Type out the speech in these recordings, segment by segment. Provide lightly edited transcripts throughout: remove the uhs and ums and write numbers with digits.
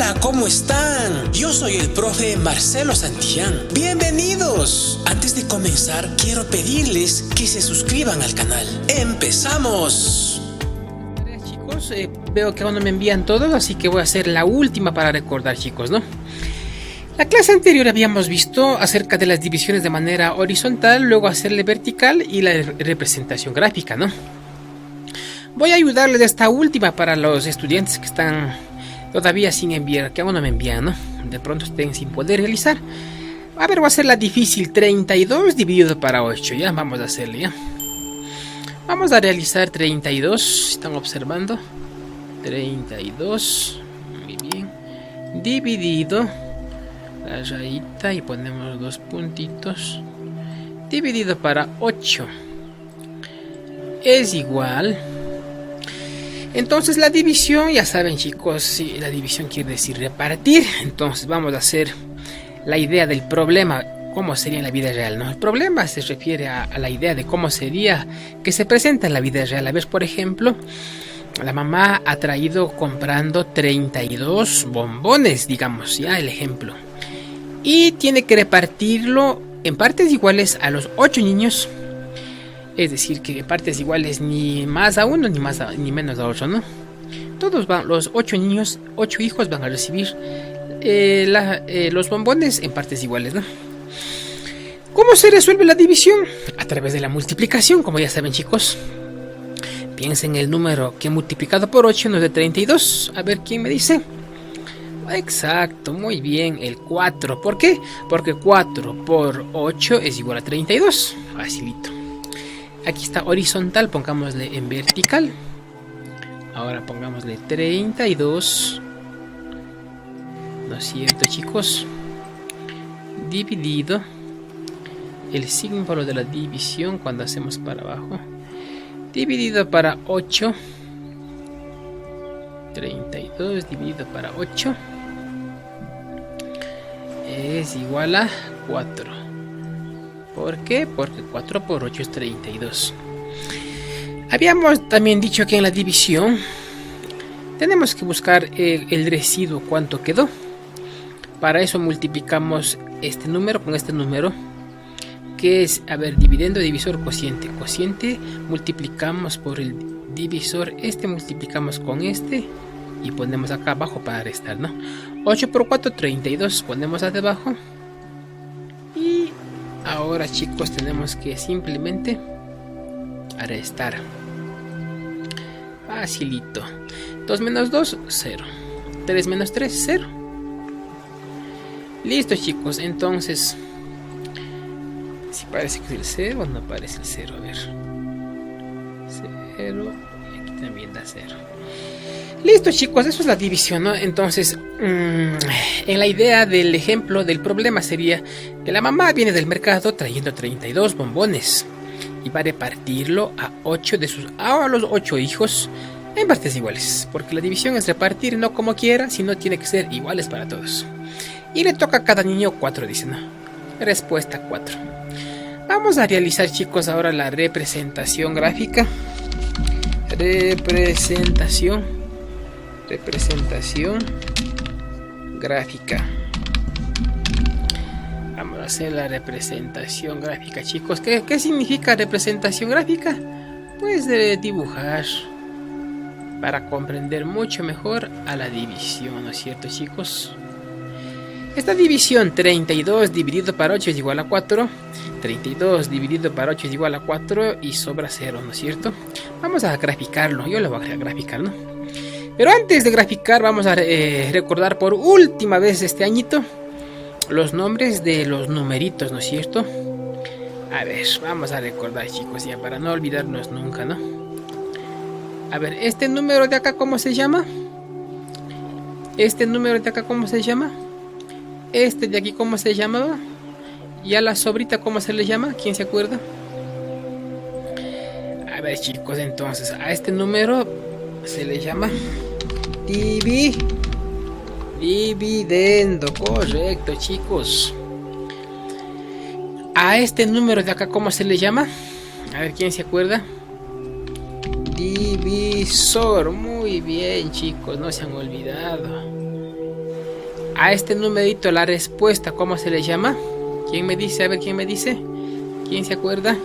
Hola, ¿cómo están? Yo soy el profe Marcelo Santillán. ¡Bienvenidos! Antes de comenzar, quiero pedirles que se suscriban al canal. ¡Empezamos! Chicos, veo que aún no me envían todos, así que voy a hacer la última para recordar, chicos, ¿no? La clase anterior habíamos visto acerca de las divisiones de manera horizontal, luego hacerle vertical y la representación gráfica, ¿no? Voy a ayudarles de esta última para los estudiantes que están todavía sin enviar, que aún no me envían, ¿no? De pronto estén sin poder realizar. A ver, voy a hacer la difícil, 32 dividido para 8, ya, vamos a hacerle, ya. Vamos a realizar 32, están observando. 32, muy bien. Dividido, la rayita y ponemos dos puntitos. Dividido para 8 es igual. Entonces la división, ya saben chicos, sí, la división quiere decir repartir. Entonces vamos a hacer la idea del problema, cómo sería en la vida real, ¿no? El problema se refiere a la idea de cómo sería que se presenta en la vida real. A ver, por ejemplo, la mamá ha traído comprando 32 bombones, digamos, ya el ejemplo. Y tiene que repartirlo en partes iguales a los 8 niños. Es decir, que en partes iguales ni más a uno ni menos a otro, ¿no? Todos los 8 niños, 8 hijos van a recibir los bombones en partes iguales, ¿no? ¿Cómo se resuelve la división? A través de la multiplicación, como ya saben chicos. Piensen en el número que multiplicado por 8 nos da 32. A ver, ¿quién me dice? Exacto, muy bien, el 4. ¿Por qué? Porque 4 por 8 es igual a 32. Facilito. Aquí está horizontal, pongámosle en vertical. Ahora pongámosle 32. ¿No es cierto, chicos? Dividido. El símbolo de la división cuando hacemos para abajo. Dividido para 8. 32 dividido para 8 es igual a 4. ¿Por qué? Porque 4 por 8 es 32. Habíamos también dicho que en la división tenemos que buscar el residuo, cuánto quedó. Para eso multiplicamos este número con este número, que es, a ver, dividendo, divisor, cociente. Cociente multiplicamos por el divisor, este multiplicamos con este y ponemos acá abajo para restar, ¿no? 8 por 4, 32, ponemos debajo. Y ahora chicos tenemos que simplemente restar. Facilito. 2 menos 2, 0. 3 menos 3, 0. Listo chicos, entonces si parece que es el 0 o no parece el 0, a ver. 0 y aquí también da 0. Listo chicos, eso es la división, ¿no? Entonces, en la idea del ejemplo del problema sería que la mamá viene del mercado trayendo 32 bombones y va a repartirlo a los 8 hijos en partes iguales, porque la división es repartir no como quiera, sino tiene que ser iguales para todos. Y le toca a cada niño 4, dice, ¿no? Respuesta 4. Vamos a realizar chicos ahora la representación gráfica. Representación gráfica. Vamos a hacer la representación gráfica chicos. ¿Qué significa representación gráfica? Pues de dibujar para comprender mucho mejor a la división, ¿no es cierto chicos? Esta división 32 dividido para 8 es igual a 4. 32 dividido para 8 es igual a 4 y sobra 0, ¿no es cierto? Vamos a graficarlo, yo lo voy a graficar, ¿no? Pero antes de graficar vamos a recordar por última vez este añito los nombres de los numeritos, ¿no es cierto? A ver, vamos a recordar chicos ya para no olvidarnos nunca, ¿no? A ver, este número de acá ¿cómo se llama? Este número de acá ¿cómo se llama? Este de aquí ¿cómo se llamaba? ¿Y a la sobrita cómo se le llama? ¿Quién se acuerda? A ver chicos, entonces a este número se le llama dividendo, correcto chicos. A este número de acá ¿cómo se le llama? A ver, ¿quién se acuerda? Divisor, muy bien chicos, no se han olvidado. a este numerito la respuesta, ¿cómo se le llama? ¿Quién me dice? A ver, ¿quién me dice? ¿Quién se acuerda?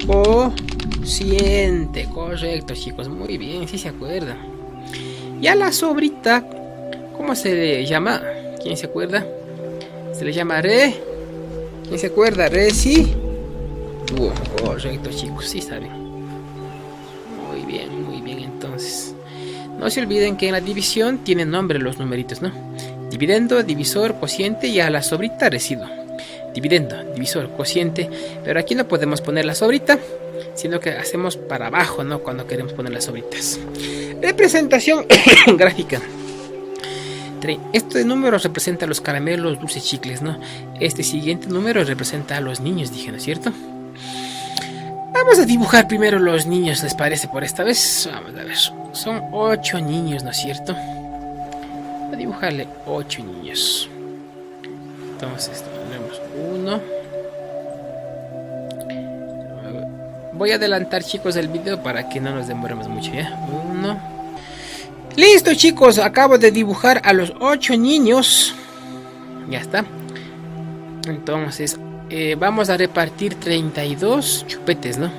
Cociente, correcto, chicos, muy bien, sí se acuerdan. Y a la sobrita, ¿cómo se le llama? ¿Quién se acuerda? Se le llama ¿quién se acuerda? Residuo. Correcto, chicos, sí saben. Muy bien, entonces. No se olviden que en la división tienen nombre los numeritos, ¿no? Dividendo, divisor, cociente y a la sobrita residuo. Dividendo, divisor, cociente, pero aquí no podemos poner la sobrita, sino que hacemos para abajo, ¿no? Cuando queremos poner las sobritas. Representación gráfica. Este número representa a los caramelos, dulces, chicles, ¿no? Este siguiente número representa a los niños, dije, ¿no es cierto? Vamos a dibujar primero los niños, ¿les parece por esta vez? Vamos a ver, son 8 niños, ¿no es cierto? Voy a dibujarle 8 niños. Entonces, tenemos 1. Voy a adelantar, chicos, el video para que no nos demoremos mucho, ¿ya? 1. Listo, chicos, acabo de dibujar a los 8 niños. Ya está. Entonces, vamos a repartir 32 chupetes, ¿no?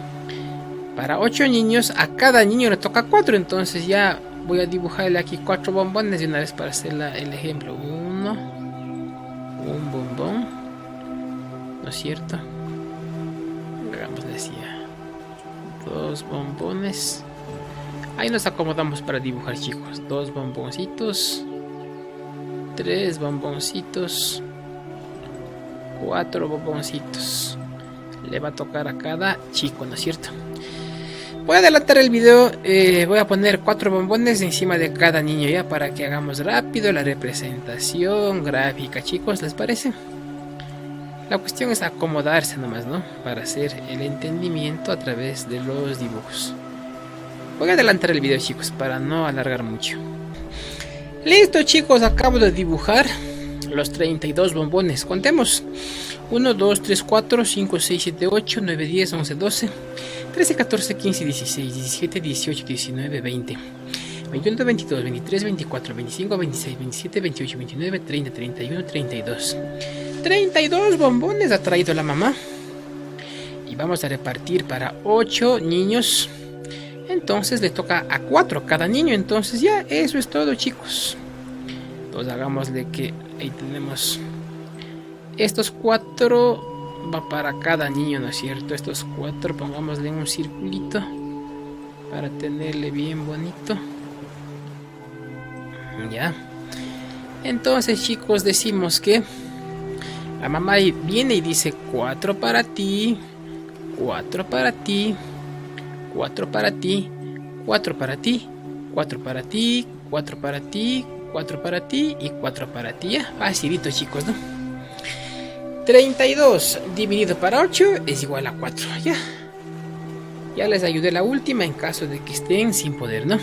Para 8 niños, a cada niño le toca 4. Entonces ya voy a dibujarle aquí 4 bombones de una vez para hacer el ejemplo. 1, un bombón, ¿no es cierto? Hagámosle así, 2 bombones. Ahí nos acomodamos para dibujar, chicos. 2 bomboncitos, 3 bomboncitos, 4 bomboncitos. Le va a tocar a cada chico, ¿no es cierto? Voy a adelantar el video. Voy a poner 4 bombones encima de cada niño, ya, para que hagamos rápido la representación gráfica, chicos, ¿les parece? La cuestión es acomodarse nomás, ¿no? Para hacer el entendimiento a través de los dibujos. Voy a adelantar el video, chicos, para no alargar mucho. Listo, chicos, acabo de dibujar los 32 bombones. Contemos: 1, 2, 3, 4, 5, 6, 7, 8, 9, 10, 11, 12, 13, 14, 15, 16, 17, 18, 19, 20, 21, 22, 23, 24, 25, 26, 27, 28, 29, 30, 31, 32. 32 bombones ha traído la mamá. Y vamos a repartir para 8 niños. Entonces le toca a 4 cada niño. Entonces ya eso es todo, chicos. Entonces hagámosle que ahí tenemos estos 4 va para cada niño, ¿no es cierto? Estos 4 pongámosle un circulito para tenerle bien bonito. Ya. Entonces, chicos, decimos que la mamá viene y dice 4 para ti, 4 para ti, 4 para ti, 4 para ti, 4 para ti, 4 para ti, 4 para ti y 4 para ti. Ya, facilito, chicos, ¿no? 32 dividido para 8 es igual a 4. Ya les ayudé la última en caso de que estén sin poder, ¿no?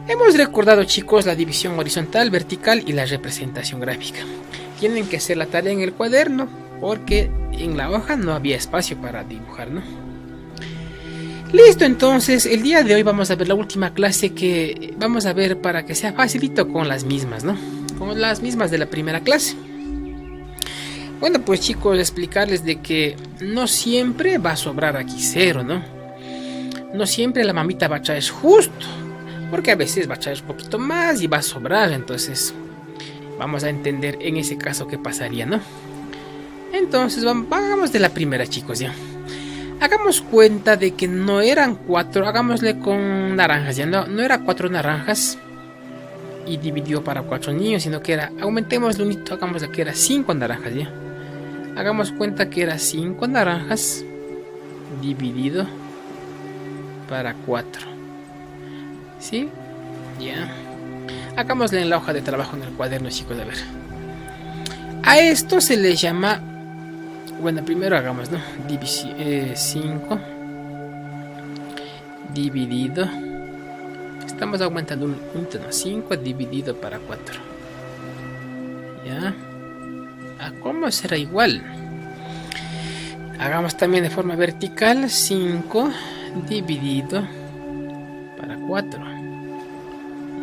Hemos recordado, chicos, la división horizontal, vertical y la representación gráfica. Tienen que hacer la tarea en el cuaderno porque en la hoja no había espacio para dibujar, ¿no? Listo, entonces el día de hoy vamos a ver la última clase que vamos a ver para que sea facilito con las mismas, ¿no? Con las mismas de la primera clase. Bueno, pues, chicos, explicarles de que no siempre va a sobrar aquí 0, ¿no? No siempre la mamita va a traer justo, porque a veces va a traer un poquito más y va a sobrar. Entonces vamos a entender en ese caso qué pasaría, ¿no? Entonces vamos de la primera, chicos, ya. Hagamos cuenta de que no eran 4, hagámosle con naranjas, ya no era 4 naranjas y dividió para 4 niños, sino que era, aumentémosle un hito, hagámosle que era 5 naranjas, ya. Hagamos cuenta que era 5 naranjas dividido para 4. ¿Sí? Ya. Hagámosle en la hoja de trabajo en el cuaderno, chicos, a ver. A esto se le llama... Bueno, primero hagamos, ¿no? 5 dividido. Estamos aumentando un punto, ¿no? 5 dividido para 4. Ya. ¿A cómo será igual? Hagamos también de forma vertical. 5 dividido para 4.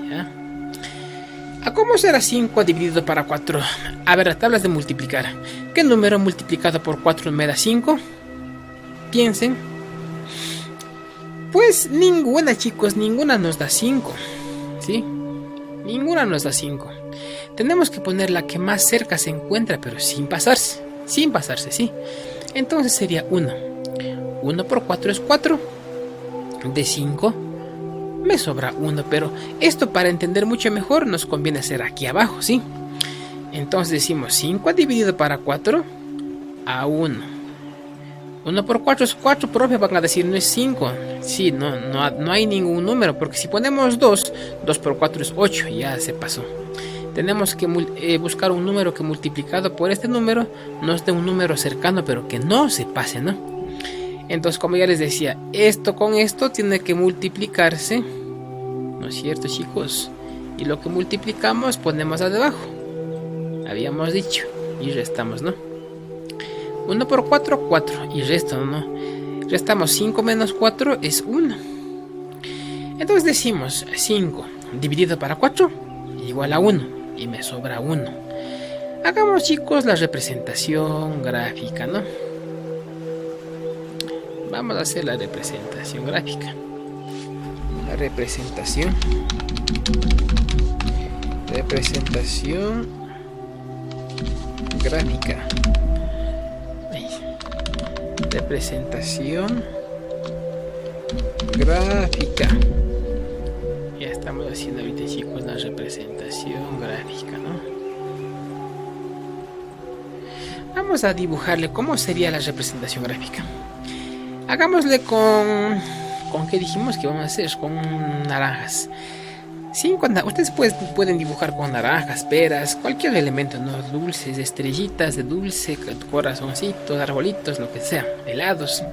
Ya. ¿A cómo será 5 dividido para 4? A ver, las tablas de multiplicar. ¿Qué número multiplicado por 4 me da 5? Piensen. Pues ninguna, chicos, ninguna nos da 5. ¿Sí? Ninguna nos da 5. Tenemos que poner la que más cerca se encuentra, pero sin pasarse. Sin pasarse, ¿sí? Entonces sería 1. 1 por 4 es 4. De 5 me sobra 1, pero esto para entender mucho mejor nos conviene hacer aquí abajo, ¿sí? Entonces decimos 5 dividido para 4 a 1. 1 por 4 es 4, profe, van a decir no es 5. Sí, no hay ningún número, porque si ponemos 2, 2 por 4 es 8, ya se pasó. Tenemos que buscar un número que multiplicado por este número nos dé un número cercano, pero que no se pase, ¿no? Entonces, como ya les decía, esto con esto tiene que multiplicarse, ¿no es cierto, chicos? Y lo que multiplicamos ponemos debajo. Habíamos dicho. Y restamos, ¿no? 1 por 4, 4. Y resto, ¿no? Restamos 5 menos 4 es 1. Entonces decimos 5 dividido para 4 igual a 1. Y me sobra 1. Hagamos, chicos, la representación gráfica, ¿no? Vamos a hacer la representación gráfica. La representación gráfica. Representación gráfica. Ya estamos haciendo ahorita, chicos, la representación gráfica, ¿no? Vamos a dibujarle cómo sería la representación gráfica. Hagámosle con ¿qué dijimos que vamos a hacer? Con naranjas. Ustedes pueden dibujar con naranjas, peras, cualquier elemento, ¿no? Dulces, estrellitas de dulce, corazoncitos, arbolitos, lo que sea, helados.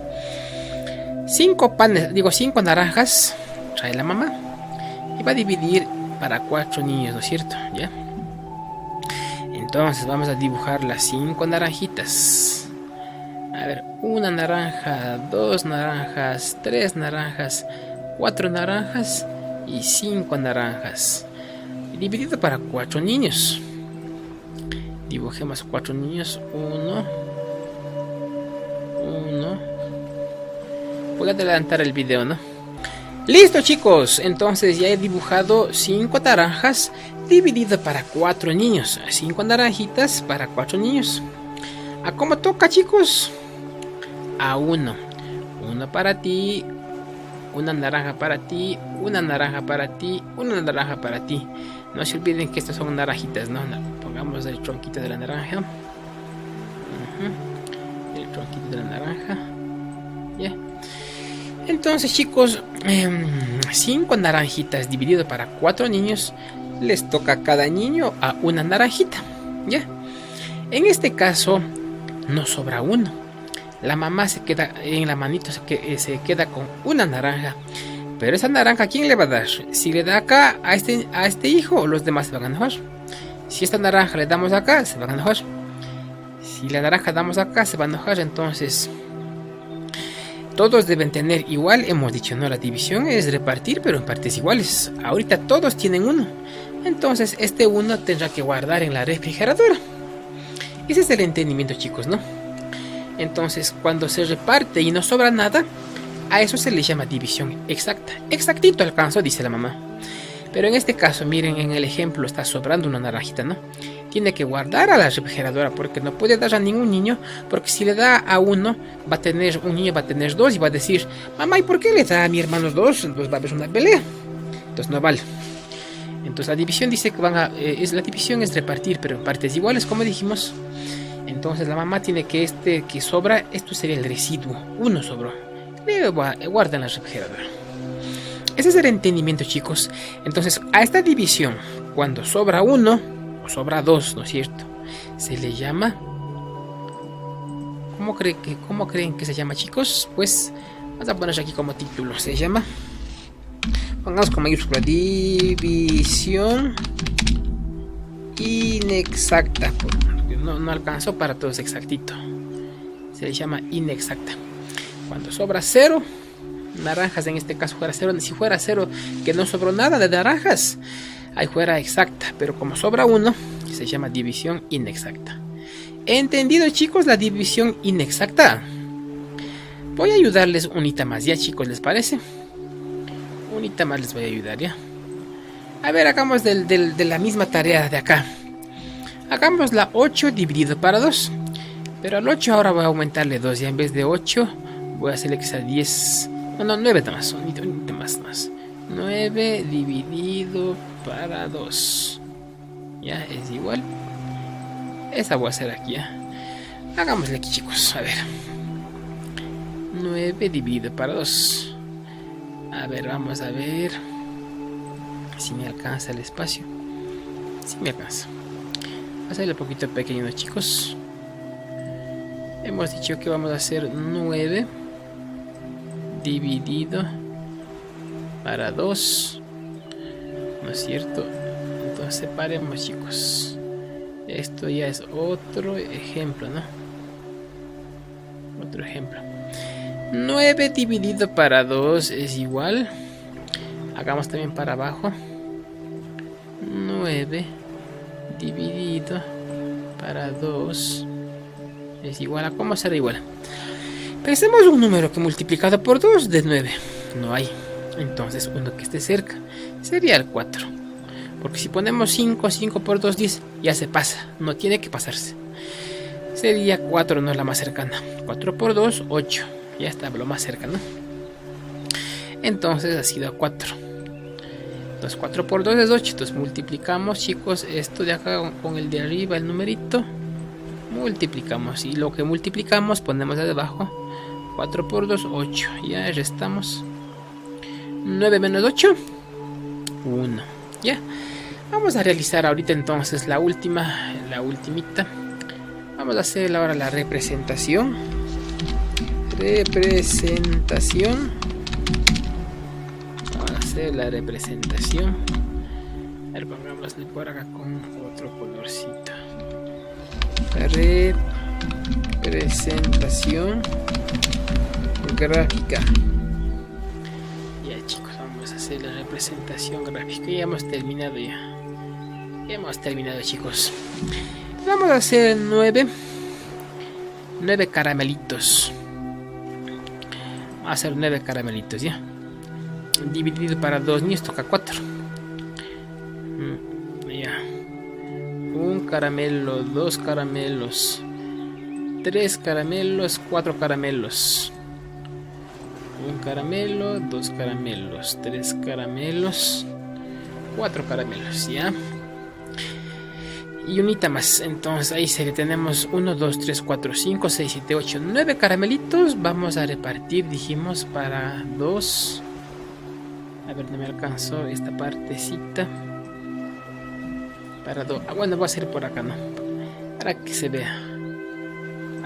5 naranjas trae la mamá y va a dividir para 4 niños, ¿no es cierto? ¿Ya? Entonces vamos a dibujar las 5 naranjitas. A ver, 1 naranja, 2 naranjas, 3 naranjas, 4 naranjas y 5 naranjas. Dividido para 4 niños. Dibujemos 4 niños. 1. Voy a adelantar el video, ¿no? Listo, chicos. Entonces ya he dibujado 5 naranjas dividido para 4 niños. 5 naranjitas para 4 niños. ¿A cómo toca, chicos? A 1. 1 para ti, 1 naranja para ti, 1 naranja para ti, 1 naranja para ti. No se olviden que estas son naranjitas, ¿no? Pongamos el tronquito de la naranja. El tronquito de la naranja. Ya. Entonces, chicos, 5 naranjitas dividido para 4 niños. Les toca a cada niño a 1 naranjita. Ya. En este caso, no sobra 1. La mamá se queda en la manito, se queda con 1 naranja. Pero esa naranja, ¿a quién le va a dar? Si le da acá a este hijo, los demás se van a enojar. Si esta naranja le damos acá, se van a enojar. Si la naranja damos acá, se va a enojar. Entonces, todos deben tener igual. Hemos dicho, no, la división es repartir, pero en partes iguales. Ahorita todos tienen 1. Entonces, este 1 tendrá que guardar en la refrigeradora. Ese es el entendimiento, chicos, ¿no? Entonces, cuando se reparte y no sobra nada, a eso se le llama división exacta. Exactito alcanzó, dice la mamá. Pero en este caso, miren, en el ejemplo está sobrando una naranjita, ¿no? Tiene que guardar a la refrigeradora porque no puede dar a ningún niño, porque si le da a un niño va a tener 2 y va a decir, mamá, ¿y por qué le da a mi hermano 2? Entonces va a haber una pelea. Entonces no vale. Entonces la división dice que la división es repartir, pero en partes iguales, como dijimos. Entonces la mamá tiene que que sobra, esto sería el residuo. 1 sobró. Le guarda en la refrigeradora. Ese es el entendimiento, chicos. Entonces a esta división, cuando sobra 1 o sobra 2, ¿no es cierto? Se le llama... ¿Cómo creen que se llama, chicos? Pues vamos a poner aquí como título. Se llama... Pongamos con mayúscula, división inexacta. No alcanzó para todos exactito. Se le llama inexacta. Cuando sobra 0 naranjas, en este caso fuera 0. Si fuera 0 que no sobró nada de naranjas, ahí fuera exacta, pero como sobra 1, se llama división inexacta. ¿Entendido, chicos, la división inexacta? Voy a ayudarles unita más, ya, chicos, ¿les parece? Unita más les voy a ayudar, ya. A ver, hagamos de la misma tarea de acá. Hagamos la 8 dividido para 2. Pero al 8 ahora voy a aumentarle 2. Ya en vez de 8 voy a hacerle que sea 10. No, 9 nada más. Unita más. 9 dividido para 2. Ya, es igual. Esa voy a hacer aquí, ya. Hagámosle aquí, chicos. A ver. 9 dividido para 2. A ver, vamos a ver si me alcanza el espacio. Si me alcanza. Voy a hacerle un poquito pequeño, chicos. Hemos dicho que vamos a hacer 9 dividido para 2. ¿No es cierto? Entonces separemos, chicos. Esto ya es otro ejemplo, ¿no? Otro ejemplo. 9 dividido para 2 es igual. Hagamos también para abajo. 9 dividido para 2 es igual a... ¿Cómo será igual? Pensemos un número que multiplicado por 2 de 9. No hay. Entonces uno que esté cerca sería el 4. Porque si ponemos 5 por 2, 10, ya se pasa. No tiene que pasarse. Sería 4, no es la más cercana. 4 por 2, 8. Ya está lo más cerca, ¿no? Entonces ha sido 4. Entonces 4 por 2 es 8. Entonces multiplicamos, chicos, esto de acá con el de arriba, el numerito. Multiplicamos. Y lo que multiplicamos ponemos de debajo. 4 por 2, 8. Ya restamos. 9 menos 8. 1. Ya. Vamos a realizar ahorita entonces la ultimita. Vamos a hacer ahora la representación. Vamos a hacer la representación. A ver, pongámosle por acá con otro colorcito. Representación gráfica. Ya, chicos, vamos a hacer la representación gráfica. Ya hemos terminado chicos. Vamos a hacer 9 caramelitos. Vamos a hacer 9 caramelitos, ya. Dividido para 2 niños toca 4. Ya. 1 caramelo, 2 caramelos, 3 caramelos, 4 caramelos. 1 caramelo, 2 caramelos, 3 caramelos, 4 caramelos, ya. Y unita más. Entonces ahí tenemos 1, 2, 3, 4, 5, 6, 7, 8, 9 caramelitos. Vamos a repartir, dijimos, para 2. A ver, no me alcanzó esta partecita. Para 2. Bueno, voy a hacer por acá, ¿no? Para que se vea.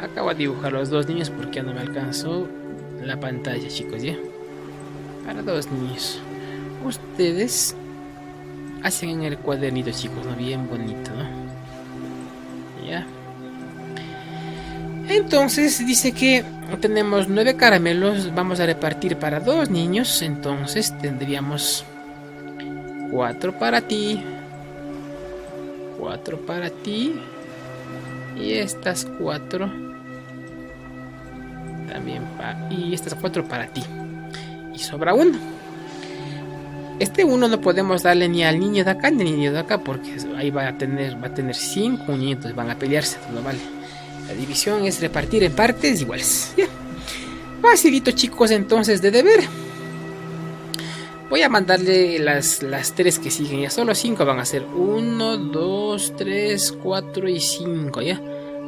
Acabo de dibujar los 2 niños porque ya no me alcanzó la pantalla, chicos, ¿ya? Para 2 niños. Ustedes hacen en el cuadernito, chicos, ¿no? Bien bonito, ¿no? Ya. Entonces dice que tenemos 9 caramelos. Vamos a repartir para 2 niños. Entonces tendríamos 4 para ti, 4 para ti, y estas 4 también y estas 4 para ti. Y sobra 1. Este 1 no podemos darle ni al niño de acá ni al niño de acá, porque ahí va a tener 5 niños, van a pelearse, no vale. La división es repartir en partes iguales. Ya. Facilito, chicos, entonces de deber. Voy a mandarle las 3 que siguen, ya solo 5 van a ser 1, 2, 3, 4 y 5, ya.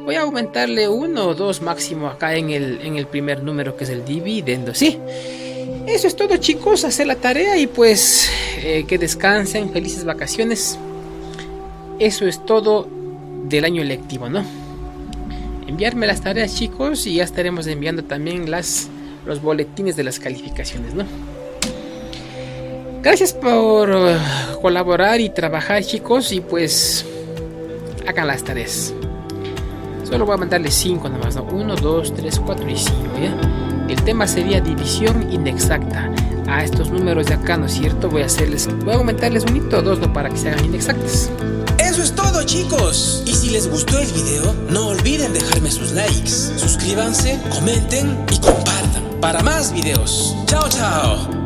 Voy a aumentarle 1 o 2 máximo acá en el primer número, que es el dividendo, ¿sí? Eso es todo, chicos, hacer la tarea y pues que descansen, felices vacaciones. Eso es todo del año lectivo, ¿no? Enviarme las tareas, chicos, y ya estaremos enviando también los boletines de las calificaciones, ¿no? Gracias por colaborar y trabajar, chicos, y pues hagan las tareas. Solo voy a mandarle 5 nomás, ¿no? 1, 2, 3, 4 y 5, ¿ya? El tema sería división inexacta. a estos números de acá, ¿no es cierto? Voy a aumentarles un hito o dos, ¿no? Para que se hagan inexactas. Eso es todo, chicos. Y si les gustó el video, no olviden dejarme sus likes, suscríbanse, comenten y compartan para más videos. Chao, chao.